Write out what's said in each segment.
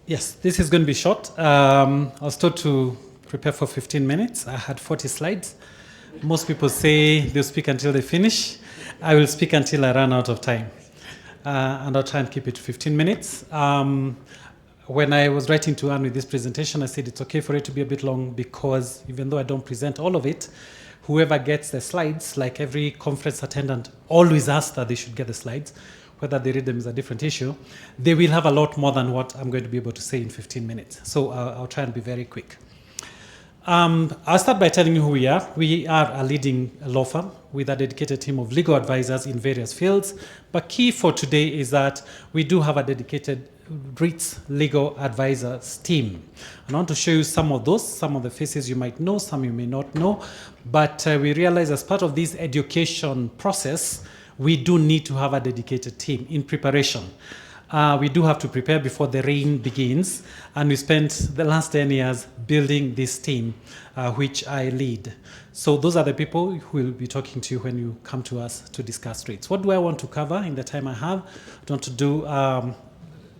Yes, this is going to be short. I was told to prepare for 15 minutes. I had 40 slides. Most people say they'll speak until they finish. I will speak until I run out of time. And I'll try and keep it to 15 minutes. When I was writing to Anne with this presentation, I said it's okay for it to be a bit long because even though I don't present all of it, whoever gets the slides, like every conference attendant always asks that they should get the slides. Whether they read them is a different issue. They will have a lot more than what I'm going to be able to say in 15 minutes. So I'll try and be very quick. I'll start by telling you who we are. We are a leading law firm with a dedicated team of legal advisors in various fields. But key for today is that we do have a dedicated REITs legal advisors team. I want to show you some of those, some of the faces you might know, some you may not know. But we realize as part of this education process, we do need to have a dedicated team in preparation. We do have to prepare before the rain begins, and we spent the last 10 years building this team, which I lead. So those are the people who will be talking to you when you come to us to discuss REITs. What do I want to cover in the time I have? I want to do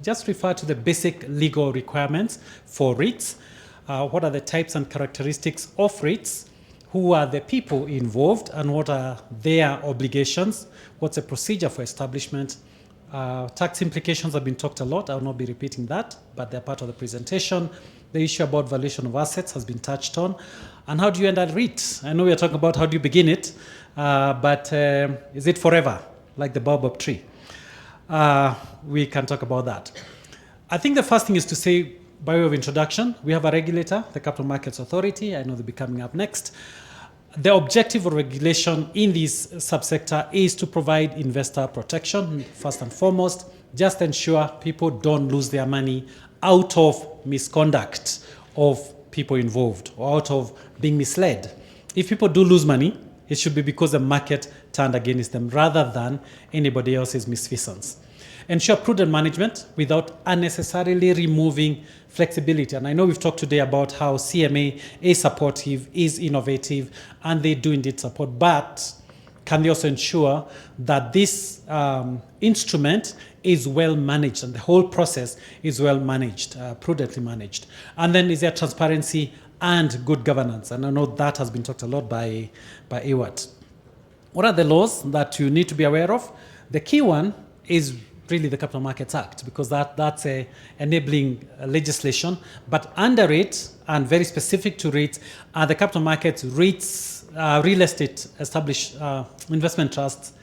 just refer to the basic legal requirements for REITs. What are the types and characteristics of REITs? Who are the people involved and what are their obligations? What's the procedure for establishment? Tax implications have been talked a lot. I will not be repeating that, but they're part of the presentation. The issue about valuation of assets has been touched on. And how do you end a REIT? I know we are talking about how do you begin it, but is it forever, like the baobab tree? We can talk about that. I think the first thing is to say, by way of introduction, we have a regulator, the Capital Markets Authority. I know they'll be coming up next. The objective of regulation in this subsector is to provide investor protection, first and foremost, just ensure people don't lose their money out of misconduct of people involved or out of being misled. If people do lose money, it should be because the market turned against them rather than anybody else's misfeasance. Ensure prudent management without unnecessarily removing flexibility. And I know we've talked today about how CMA is supportive, is innovative, and they do indeed support, but can they also ensure that this instrument is well managed and the whole process is well managed, prudently managed? And then is there transparency and good governance? And I know that has been talked a lot by Ewart. What are the laws that you need to be aware of? The key one is really the Capital Markets Act, because that's a enabling legislation. But under it, and very specific to REITs, are the Capital Markets, REITs, real estate established investment trusts,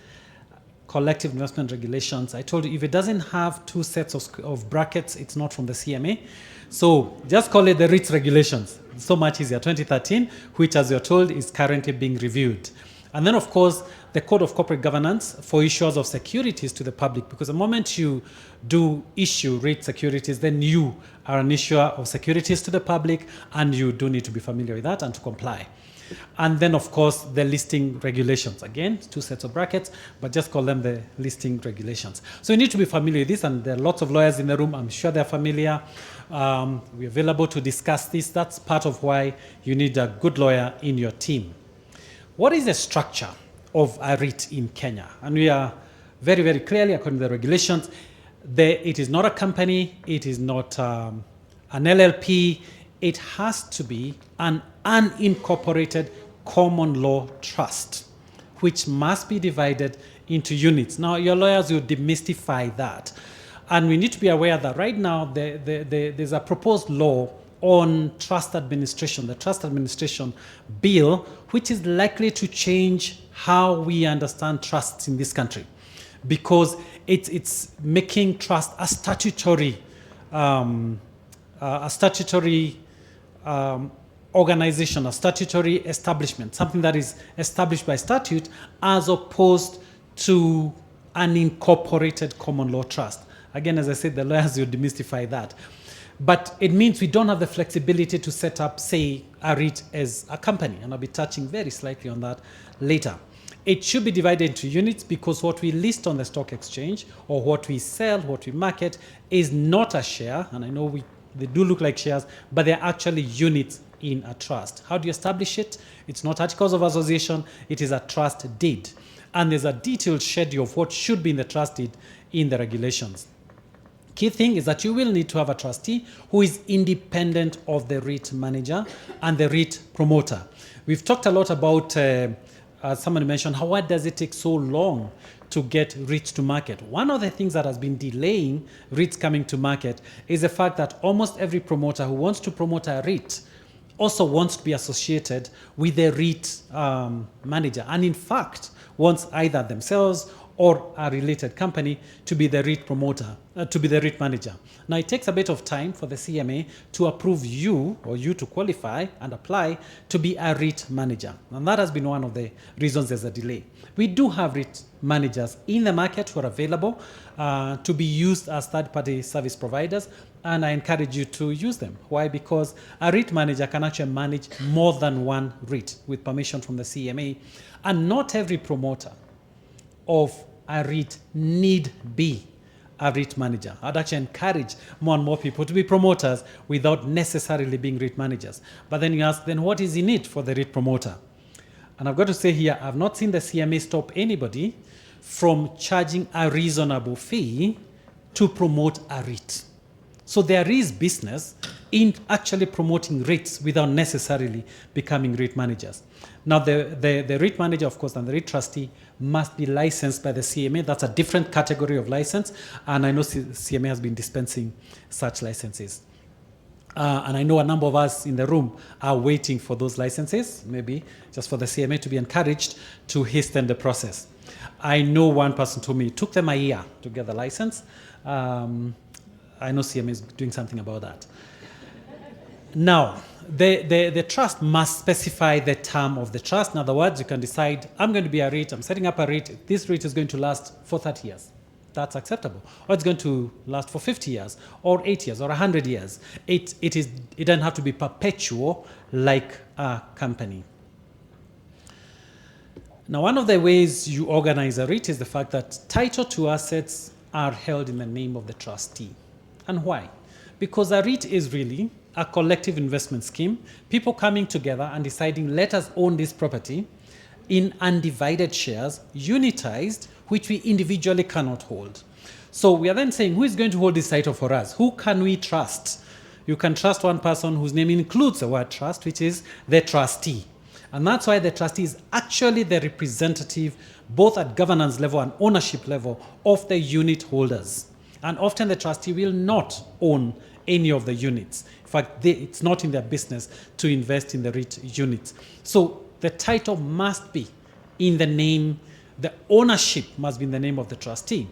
collective investment regulations. I told you, if it doesn't have two sets of brackets, it's not from the CMA. So just call it the REITs regulations. So much easier. 2013, which, as you're told, is currently being reviewed. And then, of course, the Code of Corporate Governance for issuers of securities to the public, because the moment you do issue REIT securities, then you are an issuer of securities to the public, and you do need to be familiar with that and to comply. And then, of course, the listing regulations. Again, two sets of brackets, but just call them the listing regulations. So you need to be familiar with this, and there are lots of lawyers in the room. I'm sure they're familiar. We're available to discuss this. That's part of why you need a good lawyer in your team. What is the structure of a REIT in Kenya? And we are very, very clearly, according to the regulations, it is not a company, it is not an LLP, it has to be an unincorporated common law trust, which must be divided into units. Now, your lawyers will demystify that. And we need to be aware that right now there's a proposed law on trust administration, the trust administration bill, which is likely to change how we understand trusts in this country, because it's making trust a statutory organization, a statutory establishment, something that is established by statute, as opposed to an incorporated common law trust. Again, as I said, the lawyers will demystify that. But it means we don't have the flexibility to set up, say, a REIT as a company. And I'll be touching very slightly on that later. It should be divided into units, because what we list on the stock exchange or what we sell, what we market, is not a share. And I know they do look like shares, but they're actually units in a trust. How do you establish it? It's not articles of association. It is a trust deed. And there's a detailed schedule of what should be in the trust deed in the regulations. Key thing is that you will need to have a trustee who is independent of the REIT manager and the REIT promoter. We've talked a lot about, somebody mentioned, why does it take so long to get REITs to market? One of the things that has been delaying REITs coming to market is the fact that almost every promoter who wants to promote a REIT also wants to be associated with the REIT manager, and in fact wants either themselves or a related company to be the REIT promoter, to be the REIT manager. Now, it takes a bit of time for the CMA to approve you or you to qualify and apply to be a REIT manager. And that has been one of the reasons there's a delay. We do have REIT managers in the market who are available to be used as third-party service providers, and I encourage you to use them. Why? Because a REIT manager can actually manage more than one REIT with permission from the CMA, and not every promoter of a REIT need be a REIT manager. I'd actually encourage more and more people to be promoters without necessarily being REIT managers. But then you ask, then what is in it for the REIT promoter? And I've got to say here, I've not seen the CMA stop anybody from charging a reasonable fee to promote a REIT. So there is business in actually promoting REITs without necessarily becoming REIT managers. Now, the REIT manager, of course, and the REIT trustee must be licensed by the CMA. That's a different category of license, and I know CMA has been dispensing such licenses. And I know a number of us in the room are waiting for those licenses, maybe just for the CMA to be encouraged to hasten the process. I know one person told me it took them a year to get the license. I know CMA is doing something about that. Now, the trust must specify the term of the trust. In other words, you can decide, I'm going to be a REIT, I'm setting up a REIT. This REIT is going to last for 30 years. That's acceptable. Or it's going to last for 50 years, or 8 years, or 100 years. It doesn't have to be perpetual like a company. Now, one of the ways you organize a REIT is the fact that title to assets are held in the name of the trustee. And why? Because a REIT is really a collective investment scheme, people coming together and deciding, let us own this property in undivided shares, unitized, which we individually cannot hold. So we are then saying, who is going to hold this title for us? Who can we trust? You can trust one person whose name includes the word trust, which is the trustee. And that's why the trustee is actually the representative, both at governance level and ownership level, of the unit holders. And often the trustee will not own any of the units. In fact, it's not in their business to invest in the REIT units. So the title must be in the name, the ownership must be in the name of the trustee.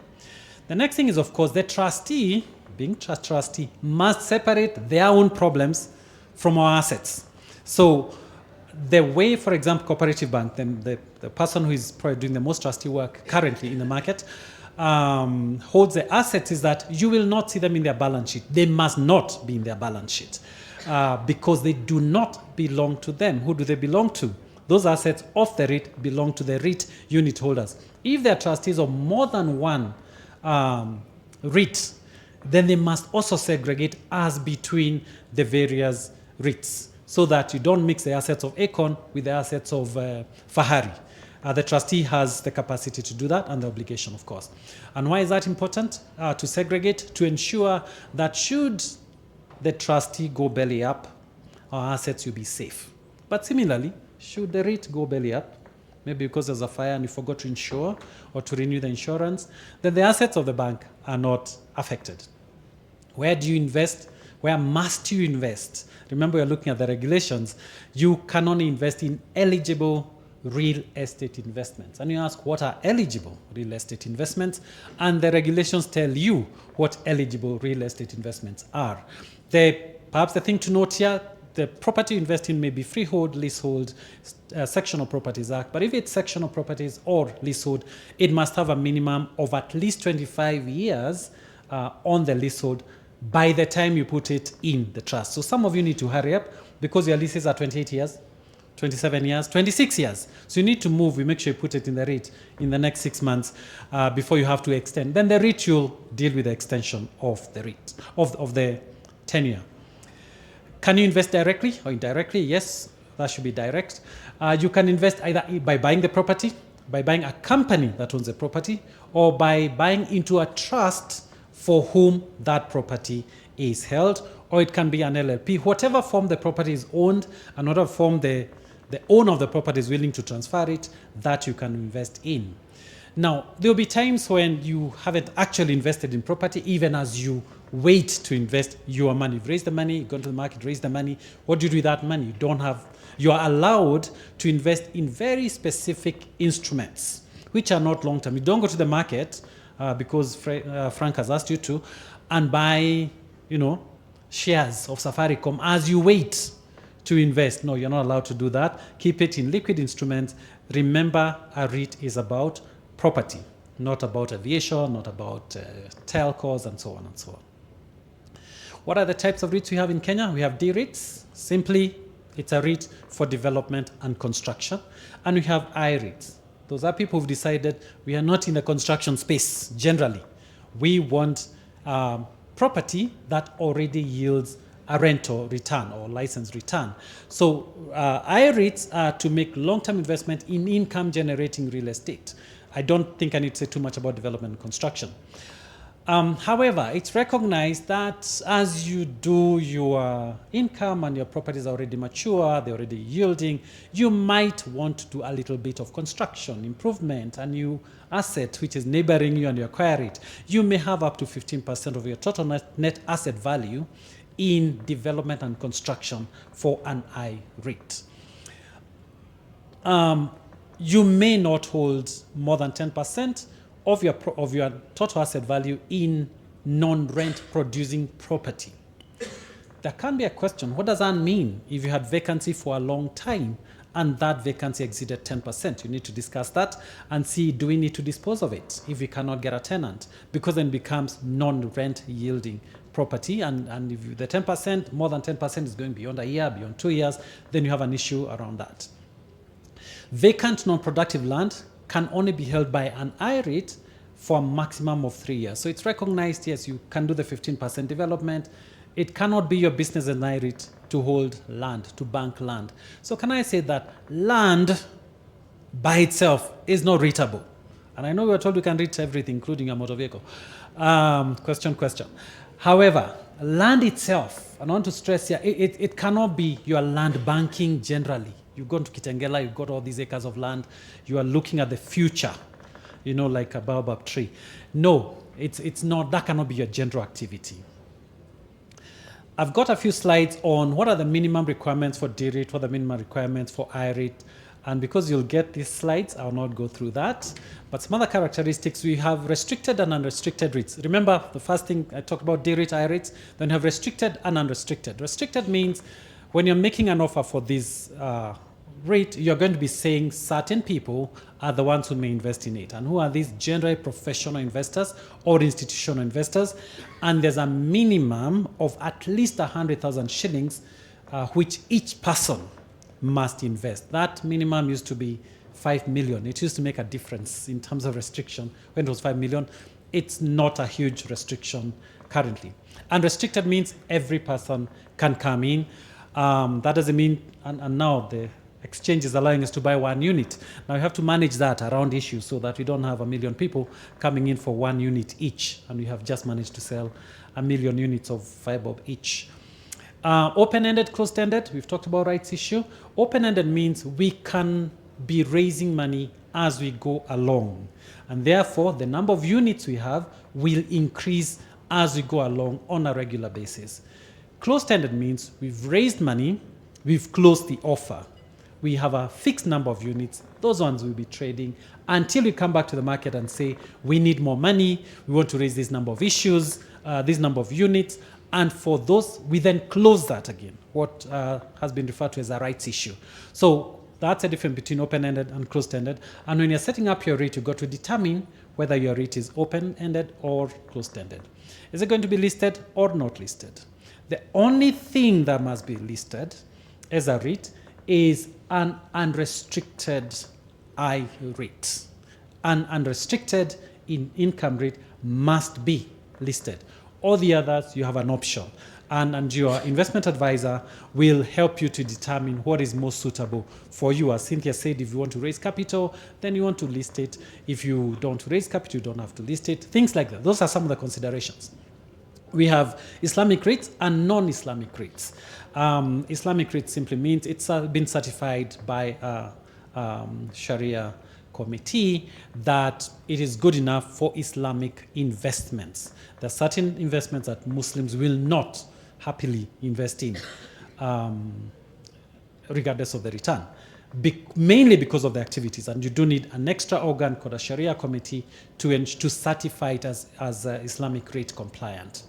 The next thing is, of course, the trustee, being trustee, must separate their own problems from our assets. So the way, for example, Cooperative Bank, the person who is probably doing the most trustee work currently in the market, holds the assets is that you will not see them in their balance sheet. They must not be in their balance sheet because they do not belong to them. Who do they belong to? Those assets of the REIT belong to the REIT unit holders. If they are trustees of more than one REIT, then they must also segregate as between the various REITs so that you don't mix the assets of Acorn with the assets of Fahari. The trustee has the capacity to do that and the obligation, of course. And why is that important? To segregate, to ensure that should the trustee go belly up, our assets will be safe. But similarly, should the REIT go belly up, maybe because there's a fire and you forgot to insure or to renew the insurance, then the assets of the bank are not affected. Where do you invest? Where must you invest? Remember, you're looking at the regulations. You can only invest in eligible real estate investments. And you ask, what are eligible real estate investments? And the regulations tell you what eligible real estate investments are. Perhaps the thing to note here, the property you invest in may be freehold, leasehold, sectional properties act. But if it's sectional properties or leasehold, it must have a minimum of at least 25 years on the leasehold by the time you put it in the trust. So some of you need to hurry up because your leases are 28 years. 27 years, 26 years. So you need to move. We make sure you put it in the REIT in the next 6 months before you have to extend. Then the REIT will deal with the extension of the REIT, of the tenure. Can you invest directly or indirectly? Yes, that should be direct. You can invest either by buying the property, by buying a company that owns the property, or by buying into a trust for whom that property is held, or it can be an LLP. Whatever form the property is owned and whatever form the owner of the property is willing to transfer it, that you can invest in. Now, there will be times when you haven't actually invested in property, even as you wait to invest your money. You've raised the money, you've gone to the market, raised the money. What do you do with that money? You are allowed to invest in very specific instruments, which are not long-term. You don't go to the market because Frank has asked you to, and buy, shares of Safaricom as you wait to invest. No, you're not allowed to do that. Keep it in liquid instruments. Remember, a REIT is about property, not about aviation, not about telcos, and so on and so on. What are the types of REITs we have in Kenya? We have D-REITs. Simply, it's a REIT for development and construction. And we have I-REITs. Those are people who've decided we are not in the construction space generally. We want property that already yields a rental return or license return. So I-REITs are to make long-term investment in income-generating real estate. I don't think I need to say too much about development and construction. However, it's recognized that as you do your income and your properties are already mature, they're already yielding, you might want to do a little bit of construction, improvement, a new asset which is neighboring you and you acquire it. You may have up to 15% of your total net asset value in development and construction for an I-REIT. You may not hold more than 10% of your total asset value in non-rent producing property. There can be a question, what does that mean if you had vacancy for a long time and that vacancy exceeded 10%? You need to discuss that and see, do we need to dispose of it if we cannot get a tenant? Because then it becomes non-rent yielding property, and if the 10%, more than 10% is going beyond a year, beyond 2 years, then you have an issue around that. Vacant non-productive land can only be held by an I-REIT for a maximum of 3 years. So it's recognized, yes, you can do the 15% development. It cannot be your business as an I-REIT to hold land, to bank land. So can I say that land by itself is not REITable? And I know we were told we can REIT everything, including a motor vehicle. Question. However, land itself, and I want to stress here, it cannot be your land banking generally. You've gone to Kitengela, you've got all these acres of land, you are looking at the future, like a baobab tree. No, it's not, that cannot be your general activity. I've got a few slides on what are the minimum requirements for D-REIT, what are the minimum requirements for I-REIT, and because you'll get these slides, I'll not go through that. But some other characteristics, we have restricted and unrestricted REITs. Remember, the first thing I talked about D-REIT, I-REITs, then you have restricted and unrestricted. Restricted means when you're making an offer for this REIT, you're going to be saying certain people are the ones who may invest in it. And who are these? Generally professional investors or institutional investors. And there's a minimum of at least 100,000 shillings, which each person must invest. That minimum used to be 5 million. It used to make a difference in terms of restriction when it was 5 million. It's not a huge restriction currently. Unrestricted means every person can come in. That doesn't mean, and now the exchange is allowing us to buy 1 unit. Now you have to manage that around issues so that we don't have 1 million people coming in for 1 unit each, and we have just managed to sell 1 million units of fibre each. Open-ended, closed-ended, we've talked about rights issue. Open-ended means we can be raising money as we go along, and therefore the number of units we have will increase as we go along on a regular basis. Closed-ended means we've raised money, we've closed the offer. We have a fixed number of units. Those ones will be trading until we come back to the market and say, we need more money, we want to raise this number of issues, this number of units, and for those, we then close that again, what has been referred to as a rights issue. So that's a difference between open-ended and closed-ended. And when you're setting up your REIT, you've got to determine whether your REIT is open-ended or closed-ended. Is it going to be listed or not listed? The only thing that must be listed as a REIT is an unrestricted I-REIT. An unrestricted income REIT must be listed. All the others, you have an option. and your investment advisor will help you to determine what is most suitable for you. As Cynthia said, if you want to raise capital, then you want to list it. If you don't raise capital, you don't have to list it. Things like that. Those are some of the considerations. We have Islamic REITs and non-Islamic REITs. Islamic REIT simply means it's been certified by a Sharia committee that it is good enough for Islamic investments. There are certain investments that Muslims will not happily invest in, regardless of the return, mainly because of the activities. And you do need an extra organ called a Sharia committee to certify it as Islamic REIT compliant.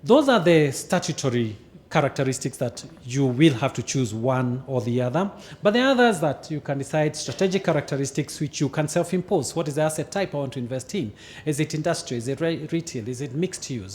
Those are the statutory characteristics that you will have to choose one or the other. But there are others that you can decide, strategic characteristics which you can self-impose. What is the asset type I want to invest in? Is it industry? Is it retail? Is it mixed use?